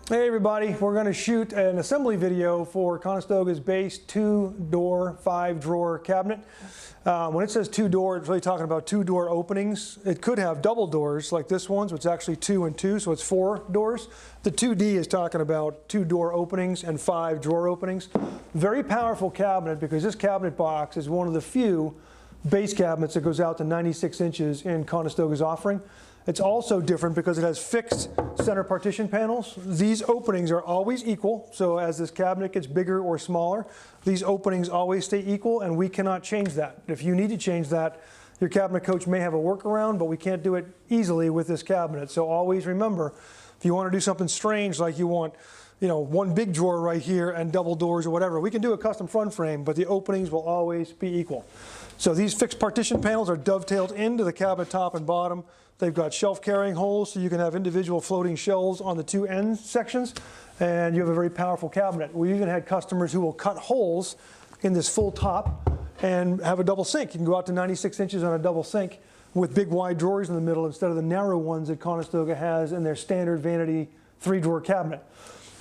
Hey everybody, we're going to shoot an assembly video for Conestoga's base 2-door, 5-drawer cabinet. When it says 2-door, it's really talking about 2-door openings. It could have double doors like this one, so it's actually 2 and 2, so it's 4 doors. The 2D is talking about 2-door openings and 5-drawer openings. Very powerful cabinet because this cabinet box is one of the few base cabinets that goes out to 96 inches in Conestoga's offering. It's also different because it has fixed center partition panels. These openings are always equal, so as this cabinet gets bigger or smaller, these openings always stay equal, and we cannot change that. If you need to change that, your cabinet coach may have a workaround, but we can't do it easily with this cabinet. So always remember, if you want to do something strange, like you want, one big drawer right here and double doors or whatever, we can do a custom front frame, but the openings will always be equal. So these fixed partition panels are dovetailed into the cabinet top and bottom. They've got shelf carrying holes, so you can have individual floating shelves on the two end sections, and you have a very powerful cabinet. We even had customers who will cut holes in this full top and have a double sink. You can go out to 96 inches on a double sink with big wide drawers in the middle instead of the narrow ones that Conestoga has in their standard vanity 3-drawer cabinet.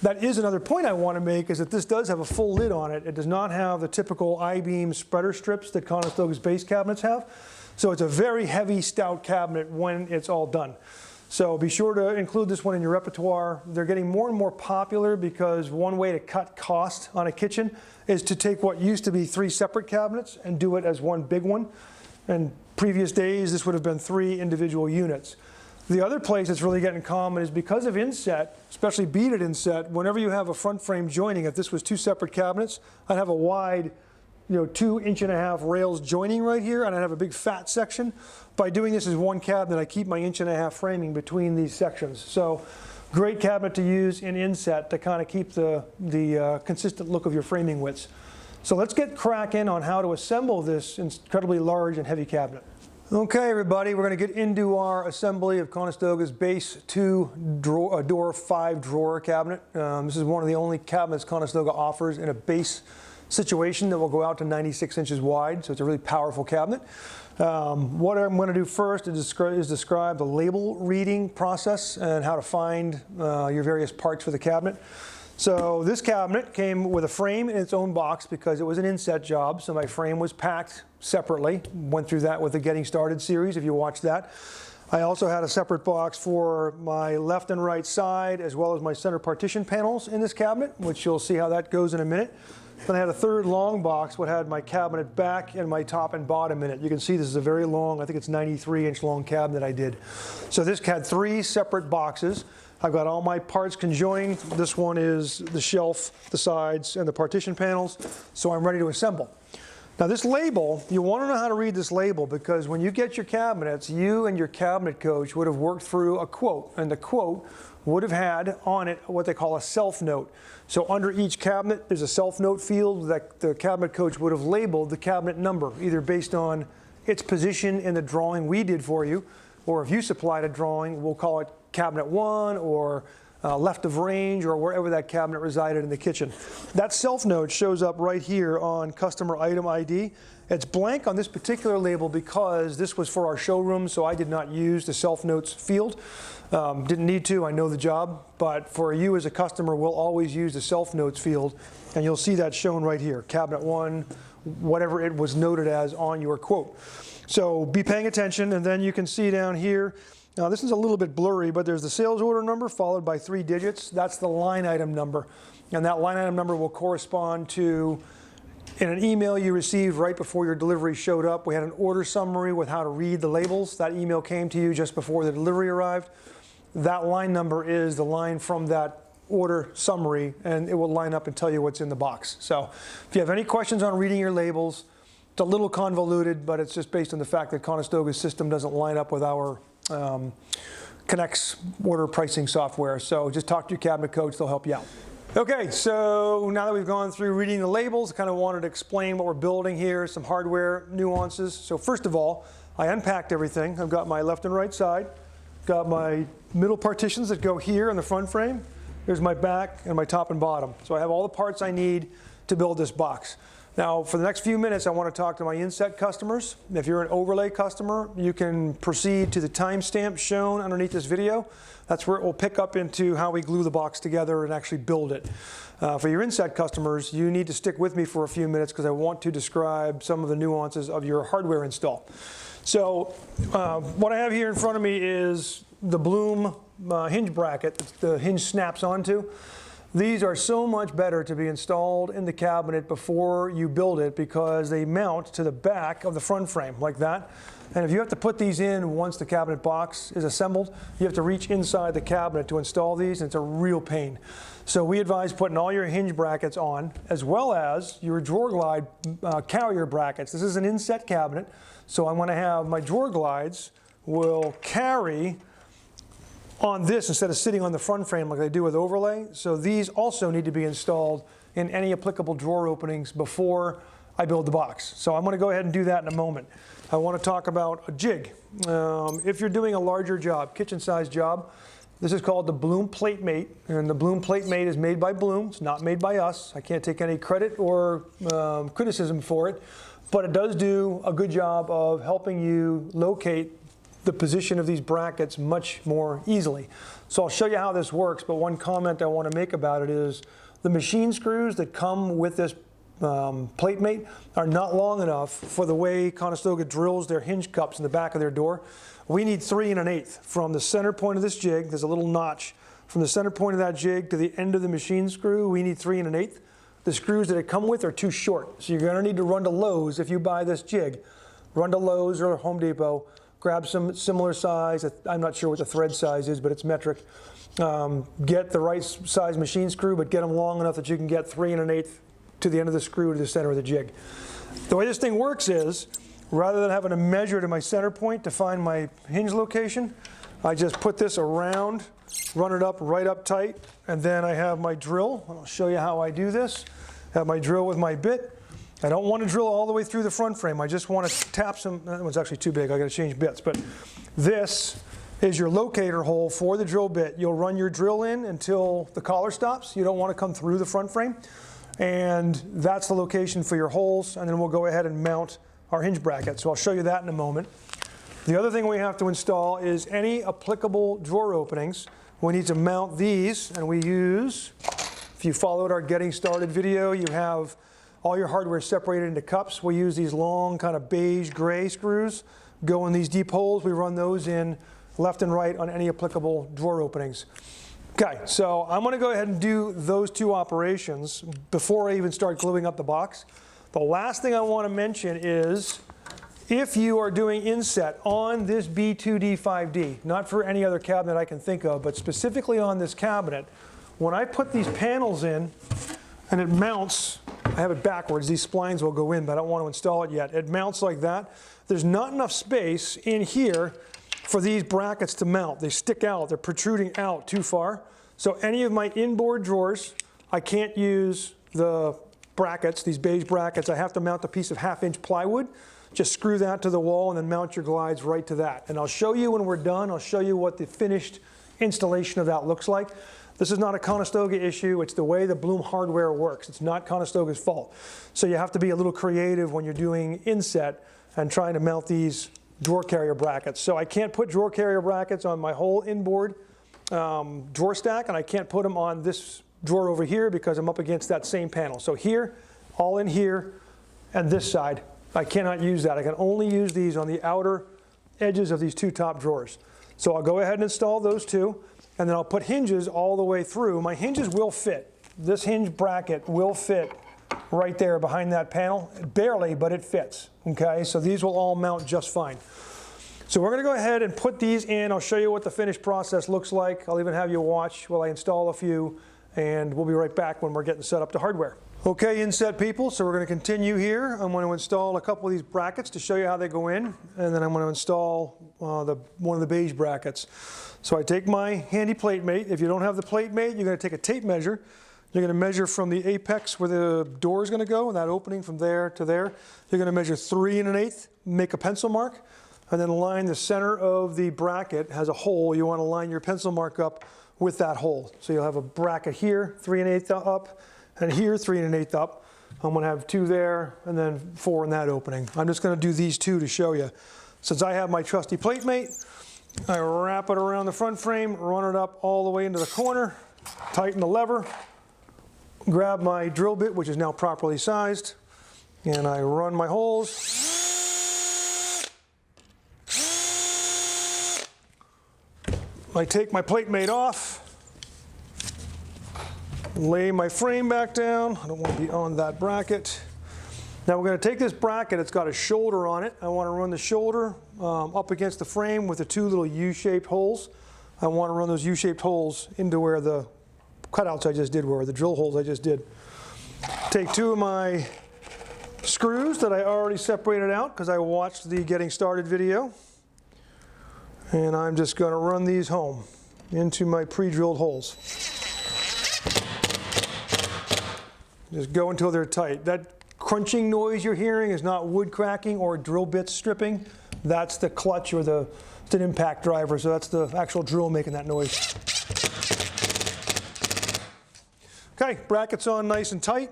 That is another point I want to make, is that this does have a full lid on it. It does not have the typical I-beam spreader strips that Conestoga's base cabinets have. So it's a very heavy, stout cabinet when it's all done. So be sure to include this one in your repertoire. They're getting more and more popular because one way to cut cost on a kitchen is to take what used to be 3 separate cabinets and do it as one big one. In previous days, this would have been 3 individual units. The other place it's really getting common is because of inset, especially beaded inset. Whenever you have a front frame joining, if this was 2 separate cabinets, I'd have a wide 2.5-inch rails joining right here, and I have a big fat section. By doing this as one cabinet, I keep my 1.5-inch framing between these sections. So great cabinet to use in inset to kind of keep the consistent look of your framing widths. So let's get cracking on how to assemble this incredibly large and heavy cabinet. Okay everybody, we're going to get into our assembly of Conestoga's base 2-door, 5-drawer cabinet. This is one of the only cabinets Conestoga offers in a base situation that will go out to 96 inches wide, so it's a really powerful cabinet. What I'm going to do first is describe the label reading process and how to find your various parts for the cabinet. So this cabinet came with a frame in its own box because it was an inset job, so my frame was packed separately. Went through that with the Getting Started series if you watched that. I also had a separate box for my left and right side as well as my center partition panels in this cabinet, which you'll see how that goes in a minute. Then I had a third long box what had my cabinet back and my top and bottom in it. You can see this is a very long, I think it's 93-inch long cabinet I did. So this had 3 separate boxes. I've got all my parts conjoined. This one is the shelf, the sides, and the partition panels. So I'm ready to assemble. Now this label, you want to know how to read this label because when you get your cabinets, you and your cabinet coach would have worked through a quote, and the quote would have had on it what they call a self-note. So under each cabinet, there's a self-note field that the cabinet coach would have labeled the cabinet number, either based on its position in the drawing we did for you, or if you supplied a drawing, we'll call it cabinet 1 or left of range or wherever that cabinet resided in the kitchen. That self-note shows up right here on customer item ID. It's blank on this particular label because this was for our showroom, so I did not use the self-notes field. Didn't need to, I know the job, but for you as a customer, we'll always use the self-notes field, and you'll see that shown right here, cabinet 1, whatever it was noted as on your quote. So be paying attention, and then you can see down here, now this is a little bit blurry, but there's the sales order number followed by 3 digits. That's the line item number, and that line item number will correspond to in an email you received right before your delivery showed up. We had an order summary with how to read the labels. That email came to you just before the delivery arrived. That line number is the line from that order summary, and it will line up and tell you what's in the box. So if you have any questions on reading your labels, it's a little convoluted, but it's just based on the fact that Conestoga's system doesn't line up with our Connect's order pricing software. So just talk to your cabinet coach, they'll help you out. Okay, so now that we've gone through reading the labels, I kind of wanted to explain what we're building here, some hardware nuances. So first of all, I unpacked everything. I've got my left and right side, got my middle partitions that go here in the front frame. There's my back and my top and bottom. So I have all the parts I need to build this box. Now, for the next few minutes, I want to talk to my inset customers. If you're an overlay customer, you can proceed to the timestamp shown underneath this video. That's where it will pick up into how we glue the box together and actually build it. For your inset customers, you need to stick with me for a few minutes because I want to describe some of the nuances of your hardware install. So, what I have here in front of me is the Bloom hinge bracket that the hinge snaps onto. These are so much better to be installed in the cabinet before you build it because they mount to the back of the front frame like that. And if you have to put these in once the cabinet box is assembled, you have to reach inside the cabinet to install these, and it's a real pain. So we advise putting all your hinge brackets on, as well as your drawer glide carrier brackets. This is an inset cabinet, so I'm going to have my drawer glides will carry on this instead of sitting on the front frame like they do with overlay. So these also need to be installed in any applicable drawer openings before I build the box. So I'm going to go ahead and do that in a moment. I want to talk about a jig. If you're doing a larger job, kitchen size job, this is called the Bloom Plate Mate, and the Bloom Plate Mate is made by Bloom. It's not made by us. I can't take any credit or criticism for it, but it does do a good job of helping you locate the position of these brackets much more easily. So I'll show you how this works, but one comment I want to make about it is the machine screws that come with this plate mate are not long enough for the way Conestoga drills their hinge cups in the back of their door. We need 3 1/8 from the center point of this jig. There's a little notch from the center point of that jig to the end of the machine screw. We need 3 1/8. The screws that it come with are too short, so you're going to need to run to Lowe's if you buy this jig. Run to Lowe's or Home Depot. Grab some similar size. I'm not sure what the thread size is, but it's metric. Get the right size machine screw, but get them long enough that you can get 3 1/8 to the end of the screw to the center of the jig. The way this thing works is, rather than having to measure to my center point to find my hinge location, I just put this around, run it up right up tight, and then I have my drill. I'll show you how I do this. I have my drill with my bit. I don't want to drill all the way through the front frame. I just want to tap some. That one's actually too big. I got to change bits. But this is your locator hole for the drill bit. You'll run your drill in until the collar stops. You don't want to come through the front frame. And that's the location for your holes. And then we'll go ahead and mount our hinge bracket. So I'll show you that in a moment. The other thing we have to install is any applicable drawer openings. We need to mount these. And we use, if you followed our getting started video, you have all your hardware separated into cups. We use these long kind of beige gray screws, go in these deep holes. We run those in left and right on any applicable drawer openings. Okay, so I'm going to go ahead and do those two operations before I even start gluing up the box. The last thing I want to mention is if you are doing inset on this B2D5D, not for any other cabinet I can think of, but specifically on this cabinet, when I put these panels in and it mounts, I have it backwards, these splines will go in, but I don't want to install it yet. It mounts like that. There's not enough space in here for these brackets to mount. They stick out, they're protruding out too far. So any of my inboard drawers, I can't use the brackets, these beige brackets. I have to mount a piece of 1/2-inch plywood. Just screw that to the wall and then mount your glides right to that. And I'll show you when we're done, I'll show you what the finished installation of that looks like. This is not a Conestoga issue, it's the way the Bloom hardware works. It's not Conestoga's fault. So you have to be a little creative when you're doing inset and trying to mount these drawer carrier brackets. So I can't put drawer carrier brackets on my whole inboard drawer stack, and I can't put them on this drawer over here because I'm up against that same panel. So here, all in here, and this side, I cannot use that. I can only use these on the outer edges of these two top drawers. So I'll go ahead and install those two, and then I'll put hinges all the way through. My hinges will fit. This hinge bracket will fit right there behind that panel. Barely, but it fits. Okay, so these will all mount just fine. So we're going to go ahead and put these in. I'll show you what the finished process looks like. I'll even have you watch while I install a few, and we'll be right back when we're getting set up to hardware. Okay, inset people, so we're going to continue here. I'm going to install a couple of these brackets to show you how they go in, and then I'm going to install one of the beige brackets. So I take my handy plate mate. If you don't have the plate mate, you're going to take a tape measure. You're going to measure from the apex where the door is going to go, and that opening from there to there. You're going to measure 3 1/8, make a pencil mark, and then line the center of the bracket has a hole. You want to line your pencil mark up with that hole. So you'll have a bracket here, 3 1/8 up, and here 3 1/8 up. I'm going to have 2 there and then 4 in that opening. I'm just going to do these 2 to show you. Since I have my trusty plate mate, I wrap it around the front frame, run it up all the way into the corner, tighten the lever, grab my drill bit, which is now properly sized, and I run my holes. I take my plate mate off, lay my frame back down. I don't want to be on that bracket. Now we're going to take this bracket, it's got a shoulder on it. I want to run the shoulder up against the frame with the 2 little U-shaped holes. I want to run those U-shaped holes into where the cutouts I just did were, the drill holes I just did. Take 2 of my screws that I already separated out because I watched the getting started video. And I'm just going to run these home into my pre-drilled holes. Just go until they're tight. That crunching noise you're hearing is not wood cracking or drill bits stripping. That's the clutch or it's an impact driver, so that's the actual drill making that noise. Okay, brackets on nice and tight.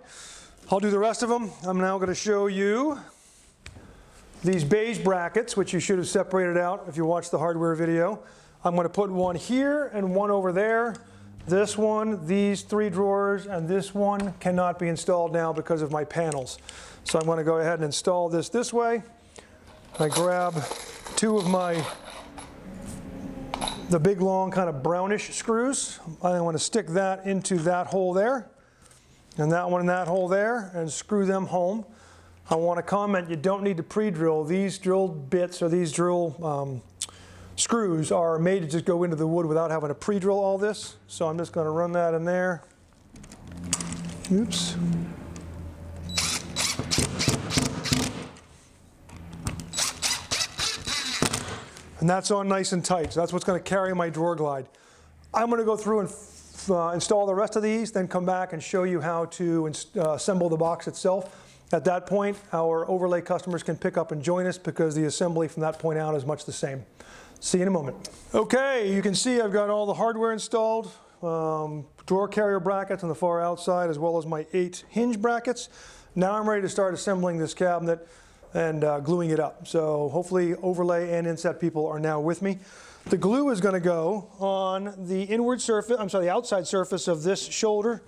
I'll do the rest of them. I'm now going to show you these beige brackets, which you should have separated out if you watched the hardware video. I'm going to put one here and one over there. This one, these 3 drawers, and this one cannot be installed now because of my panels. So I'm going to go ahead and install this way. I grab 2 of the big long kind of brownish screws. I want to stick that into that hole there, and that one in that hole there, and screw them home. I want to comment, you don't need to pre-drill. These drill bits or these drill screws are made to just go into the wood without having to pre-drill all this. So I'm just going to run that in there. Oops. And that's on nice and tight. So that's what's going to carry my drawer glide. I'm going to go through and install the rest of these, then come back and show you how to assemble the box itself. At that point, our overlay customers can pick up and join us because the assembly from that point out is much the same. See you in a moment. Okay, you can see I've got all the hardware installed, drawer carrier brackets on the far outside, as well as my 8 hinge brackets. Now I'm ready to start assembling this cabinet and gluing it up. So hopefully overlay and inset people are now with me. The glue is going to go on the inward surface, the outside surface of this shoulder,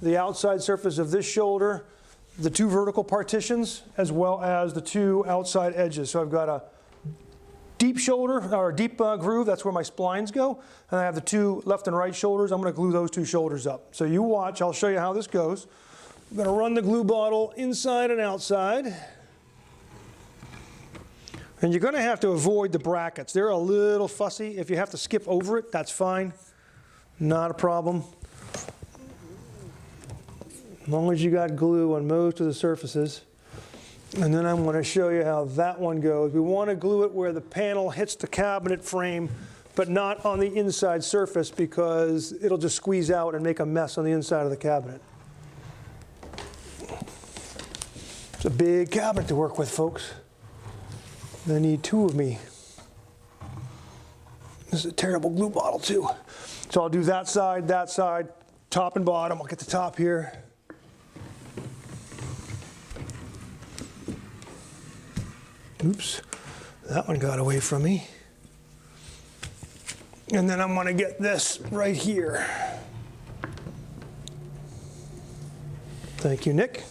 the outside surface of this shoulder, the 2 vertical partitions, as well as the 2 outside edges. So I've got a deep shoulder, or deep groove, that's where my splines go. And I have the 2 left and right shoulders. I'm going to glue those 2 shoulders up. So you watch, I'll show you how this goes. I'm going to run the glue bottle inside and outside. And you're going to have to avoid the brackets. They're a little fussy. If you have to skip over it, that's fine. Not a problem. As long as you got glue on most of the surfaces. And then I'm going to show you how that one goes. We want to glue it where the panel hits the cabinet frame, but not on the inside surface because it'll just squeeze out and make a mess on the inside of the cabinet. It's a big cabinet to work with, folks. They need 2 of me. This is a terrible glue bottle too. So I'll do that side, top and bottom. I'll get the top here. Oops, that one got away from me. And then I'm going to get this right here. Thank you, Nick.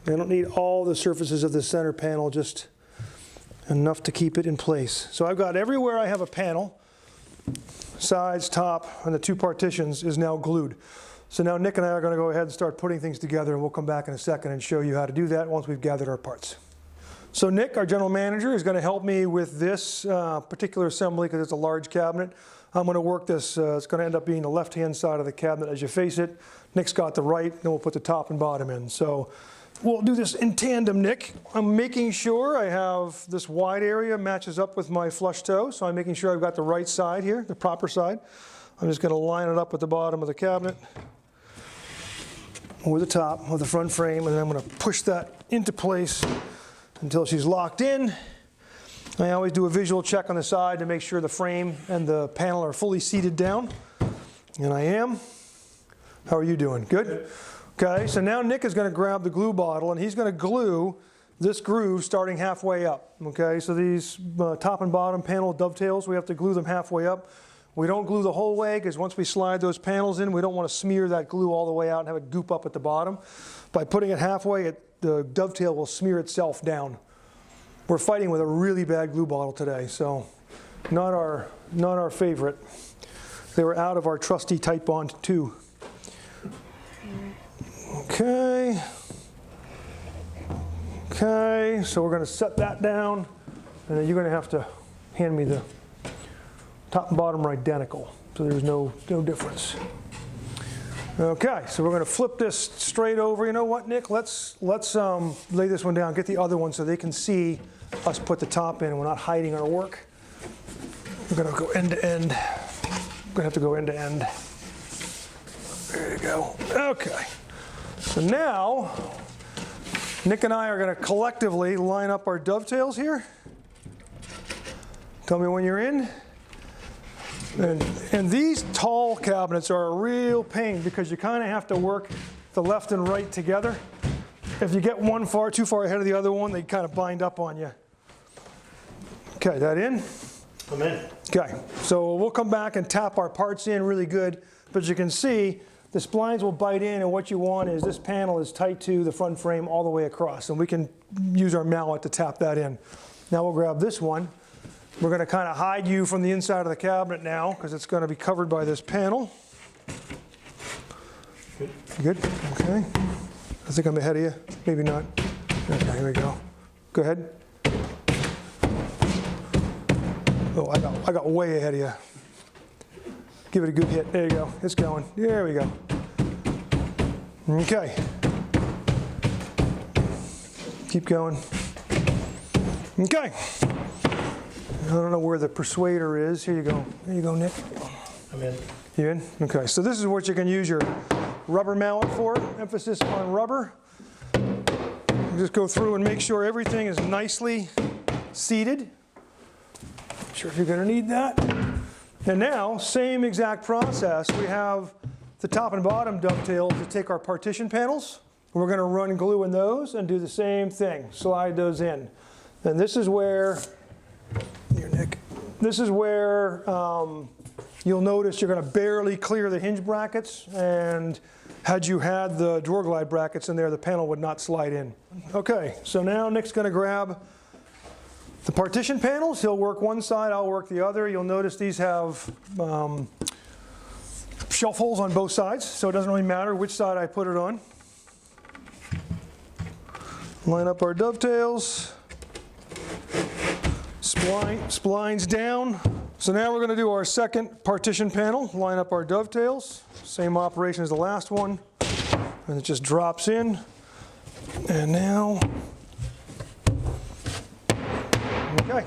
I don't need all the surfaces of the center panel, just enough to keep it in place. So I've got everywhere I have a panel, sides, top, and the 2 partitions is now glued. So now Nick and I are going to go ahead and start putting things together, and we'll come back in a second and show you how to do that once we've gathered our parts. So Nick, our general manager, is going to help me with this particular assembly because it's a large cabinet. I'm going to work this, it's going to end up being the left-hand side of the cabinet as you face it. Nick's got the right, then we'll put the top and bottom in. So we'll do this in tandem, Nick. I'm making sure I have this wide area matches up with my flush toe, so I'm making sure I've got the right side here, the proper side. I'm just going to line it up with the bottom of the cabinet or the top of the front frame, and then I'm going to push that into place until she's locked in. I always do a visual check on the side to make sure the frame and the panel are fully seated down, and I am. How are you doing? Good? Okay, so now Nick is going to grab the glue bottle and he's going to glue this groove starting halfway up. Okay, so these top and bottom panel dovetails, we have to glue them halfway up. We don't glue the whole way because once we slide those panels in, we don't want to smear that glue all the way out and have it goop up at the bottom. By putting it halfway, the dovetail will smear itself down. We're fighting with a really bad glue bottle today, so not our favorite. They were out of our trusty Tight Bond 2. Okay. Okay, so we're going to set that down, and then you're going to have to hand me the top and bottom are identical, so there's no difference. Okay, so we're going to flip this straight over. You know what, Nick? Let's lay this one down, get the other one so they can see us put the top in and we're not hiding our work. We're going to go end to end. We're going to have to go end to end. There you go. Okay. So now, Nick and I are going to collectively line up our dovetails here. Tell me when you're in. And these tall cabinets are a real pain because you kind of have to work the left and right together. If you get one too far ahead of the other one, they kind of bind up on you. Okay, that in? I'm in. Okay, so we'll come back and tap our parts in really good, but as you can see, the splines will bite in, and what you want is this panel is tight to the front frame all the way across, and we can use our mallet to tap that in. Now we'll grab this one. We're going to kind of hide you from the inside of the cabinet now because it's going to be covered by this panel. Good. Good? Okay. I think I'm ahead of you. Maybe not. Okay, here we go. Go ahead. Oh, I got way ahead of you. Give it a good hit. There you go. It's going. There we go. Okay. Keep going. Okay. I don't know where the persuader is. Here you go. There you go, Nick. I'm in. You in? Okay, so this is what you can use your rubber mallet for. Emphasis on rubber. You just go through and make sure everything is nicely seated. Not sure if you're going to need that. And now, same exact process. We have the top and bottom dovetails to take our partition panels. We're going to run glue in those and do the same thing. Slide those in. And this is where... Here, Nick. This is where you'll notice you're going to barely clear the hinge brackets, and had you had the drawer glide brackets in there, the panel would not slide in. Okay, so now Nick's going to grab the partition panels. He'll work one side, I'll work the other. You'll notice these have shelf holes on both sides, so it doesn't really matter which side I put it on. Line up our dovetails. Splines down. So now we're going to do our second partition panel. Line up our dovetails. Same operation as the last one. And it just drops in. And now, okay.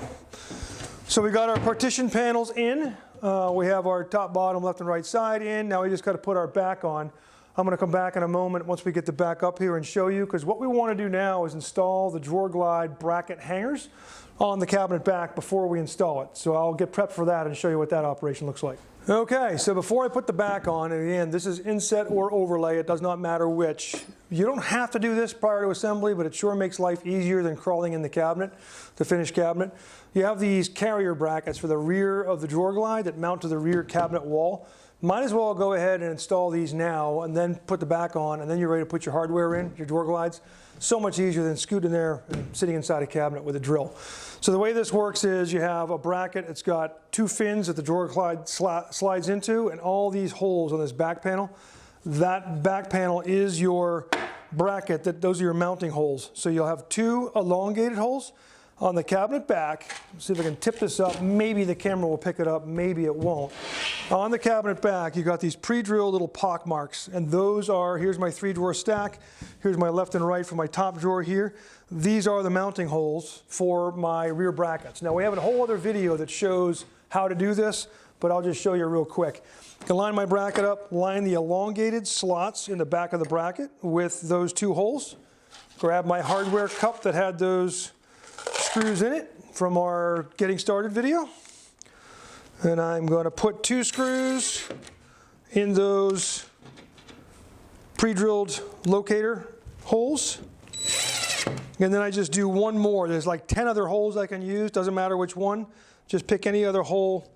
So we got our partition panels in. We have our top, bottom, left and right side in. Now we just got to put our back on. I'm going to come back in a moment once we get the back up here and show you, because what we want to do now is install the drawer glide bracket hangers on the cabinet back before we install it. So I'll get prepped for that and show you what that operation looks like. Okay, so before I put the back on, and again, this is inset or overlay, it does not matter which. You don't have to do this prior to assembly, but it sure makes life easier than crawling in the cabinet, the finished cabinet. You have these carrier brackets for the rear of the drawer glide that mount to the rear cabinet wall. Might as well go ahead and install these now and then put the back on, and then you're ready to put your hardware in, your drawer glides. So much easier than scooting there and sitting inside a cabinet with a drill. So the way this works is you have a bracket. It's got two fins that the drawer glide slides into, and all these holes on this back panel. That back panel is your bracket. Those are your mounting holes. So you'll have two elongated holes on the cabinet back. Let's see if I can tip this up. Maybe the camera will pick it up, maybe it won't. On the cabinet back, you got these pre-drilled little pock marks, and those are, here's my 3-drawer stack, here's my left and right for my top drawer here. These are the mounting holes for my rear brackets. Now we have a whole other video that shows how to do this, but I'll just show you real quick. I can line my bracket up, line the elongated slots in the back of the bracket with those two holes. Grab my hardware cup that had those screws in it from our getting started video. And I'm going to put 2 screws in those pre-drilled locator holes. And then I just do one more. There's like 10 other holes I can use, doesn't matter which one. Just pick any other hole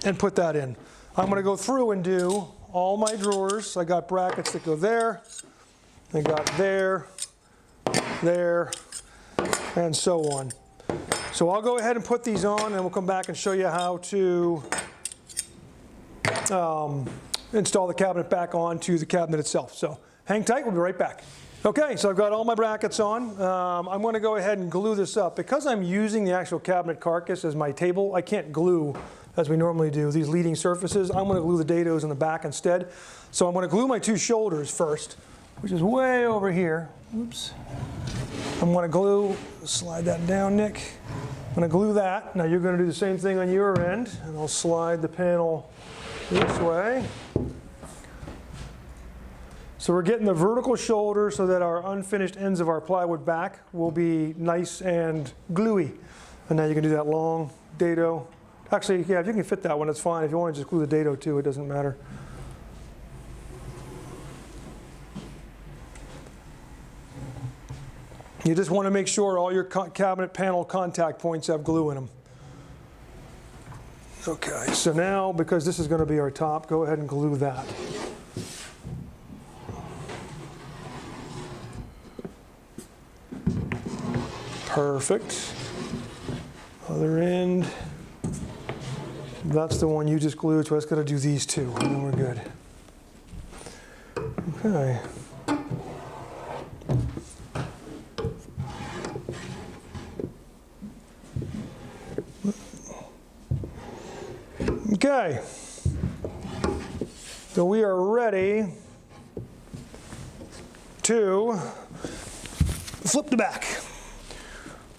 and put that in. I'm going to go through and do all my drawers. I got brackets that go there, I got there, there, and so on. So I'll go ahead and put these on, and we'll come back and show you how to install the cabinet back onto the cabinet itself. So hang tight, we'll be right back. Okay, so I've got all my brackets on. I'm going to go ahead and glue this up. Because I'm using the actual cabinet carcass as my table, I can't glue as we normally do these leading surfaces. I'm going to glue the dados in the back instead. So I'm going to glue my two shoulders first, which is way over here. Oops. I'm going to glue, slide that down, Nick. I'm going to glue that. Now you're going to do the same thing on your end, and I'll slide the panel this way. So we're getting the vertical shoulder so that our unfinished ends of our plywood back will be nice and gluey. And now you can do that long dado. Actually, yeah, if you can fit that one, that's fine. If you want to just glue the dado too, it doesn't matter. You just want to make sure all your cabinet panel contact points have glue in them. Okay, so now, because this is going to be our top, go ahead and glue that. Perfect. Other end. That's the one you just glued, so I just got to do these two, and then we're good. Okay. Okay. So we are ready to flip the back.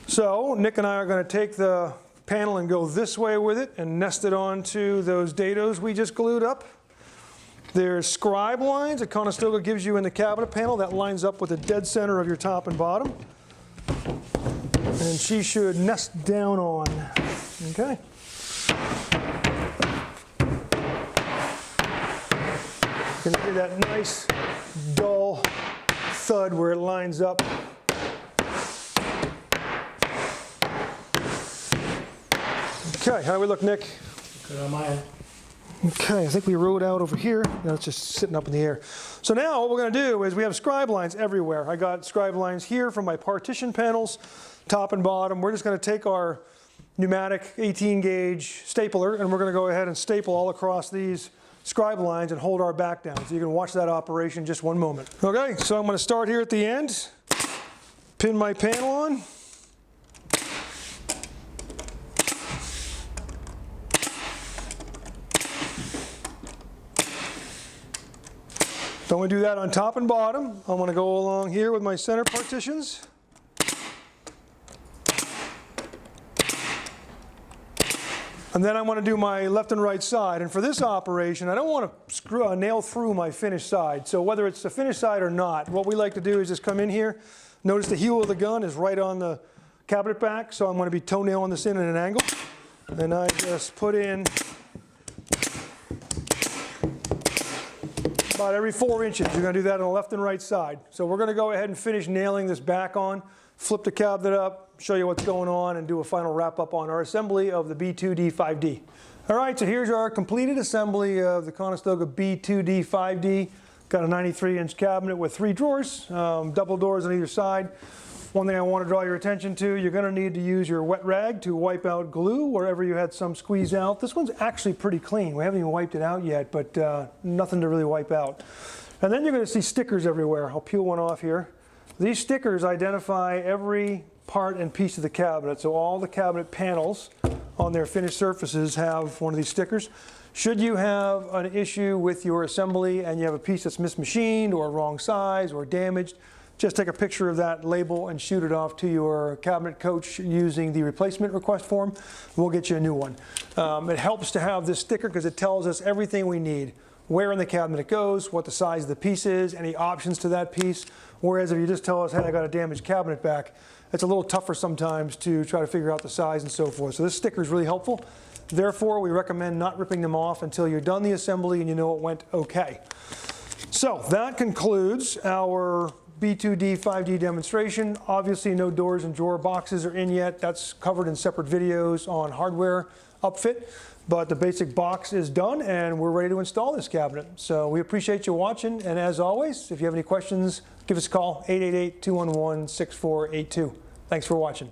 So Nick and I are going to take the panel and go this way with it and nest it onto those dados we just glued up. There's scribe lines that Conestoga gives you in the cabinet panel that lines up with the dead center of your top and bottom. And she should nest down on. Okay. You can hear that nice dull thud where it lines up. Okay, how do we look, Nick? Good on my end. Okay, I think we wrote out over here. Now it's just sitting up in the air. So now what we're going to do is we have scribe lines everywhere. I got scribe lines here from my partition panels, top and bottom. We're just going to take our pneumatic 18 gauge stapler and we're going to go ahead and staple all across these scribe lines and hold our back down. So you can watch that operation just one moment. Okay, so I'm going to start here at the end, pin my panel on. So I'm going to do that on top and bottom. I'm going to go along here with my center partitions. And then I want to do my left and right side. And for this operation, I don't want to nail through my finished side. So whether it's the finished side or not, what we like to do is just come in here. Notice the heel of the gun is right on the cabinet back. So I'm going to be toenailing this in at an angle. And I just put in about every 4 inches. You're going to do that on the left and right side. So we're going to go ahead and finish nailing this back on, flip the cabinet up, show you what's going on, and do a final wrap up on our assembly of the B2D5D. All right, so here's our completed assembly of the Conestoga B2D5D. Got a 93-inch cabinet with 3 drawers, double doors on either side. One thing I want to draw your attention to, you're going to need to use your wet rag to wipe out glue wherever you had some squeeze out. This one's actually pretty clean. We haven't even wiped it out yet, but nothing to really wipe out. And then you're going to see stickers everywhere. I'll peel one off here. These stickers identify every part and piece of the cabinet. So all the cabinet panels on their finished surfaces have one of these stickers. Should you have an issue with your assembly and you have a piece that's mismachined or wrong size or damaged, just take a picture of that label and shoot it off to your cabinet coach using the replacement request form. We'll get you a new one. It helps to have this sticker because it tells us everything we need. Where in the cabinet it goes, what the size of the piece is, any options to that piece. Whereas if you just tell us, hey, I got a damaged cabinet back, it's a little tougher sometimes to try to figure out the size and so forth. So this sticker is really helpful. Therefore, we recommend not ripping them off until you're done the assembly and you know it went okay. So that concludes our B2D5D demonstration. Obviously, no doors and drawer boxes are in yet. That's covered in separate videos on hardware upfit. But the basic box is done, and we're ready to install this cabinet. So we appreciate you watching, and as always, if you have any questions, give us a call, 888-211-6482. Thanks for watching.